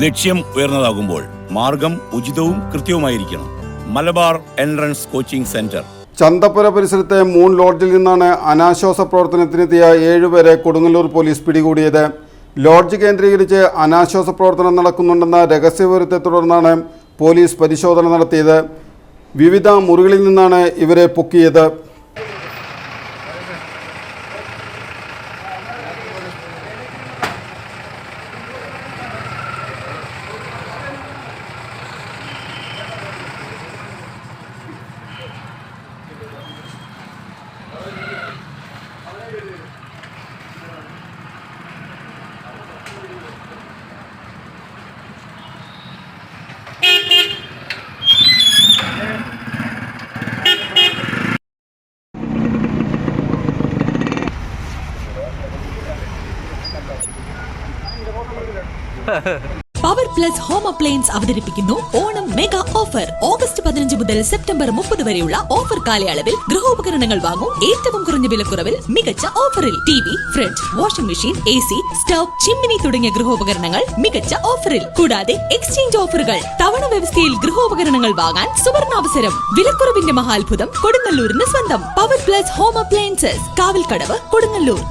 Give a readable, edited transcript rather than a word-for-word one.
ലക്ഷ്യം ഉയർന്നതാകുമ്പോൾ മാർഗം ഉചിതവും കൃത്യവുമായിരിക്കണം. Malabar entrance coaching centre. Chanthappura പരിസരത്തെ മൂൺ ലോഡ്ജിൽ നിന്നാണ് അനാശ്വാസ പ്രവർത്തനത്തിനെത്തിയ 7 പേരെ കൊടുങ്ങല്ലൂർ പോലീസ് പിടികൂടിയത്. ലോഡ്ജ് കേന്ദ്രീകരിച്ച് അനാശ്വാസ പ്രവർത്തനം നടക്കുന്നുണ്ടെന്ന രഹസ്യവിവരത്തെ തുടർന്നാണ് പോലീസ് പരിശോധന നടത്തിയത്. വിവിധ മുറികളിൽ നിന്നാണ് ഇവരെ പൊക്കിയത്. പവർ പ്ലസ് ഹോം അപ്ലയൻസ് അവതരിപ്പിക്കുന്നു ഓണം മെഗാ ഓഫർ. ഓഗസ്റ്റ് 15 മുതൽ സെപ്റ്റംബർ 30 വരെയുള്ള ഓഫർ കാലയളവിൽ ഗൃഹോപകരണങ്ങൾ വാങ്ങും ഏറ്റവും കുറഞ്ഞ വിലക്കുറവിൽ മികച്ച ഓഫറിൽ. TV, fridge, washing machine, AC, stove, chimney തുടങ്ങിയ ഗൃഹോപകരണങ്ങൾ മികച്ച ഓഫറിൽ. കൂടാതെ എക്സ്ചേഞ്ച് ഓഫറുകൾ. തവണ വ്യവസ്ഥയിൽ ഗൃഹോപകരണങ്ങൾ വാങ്ങാൻ സുവർണാവസരം. വിലക്കുറവിന്റെ മഹാത്ഭുതം കൊടുങ്ങല്ലൂരിന് സ്വന്തം. Power plus home appliances, Kavalkadavu, Kodungallur.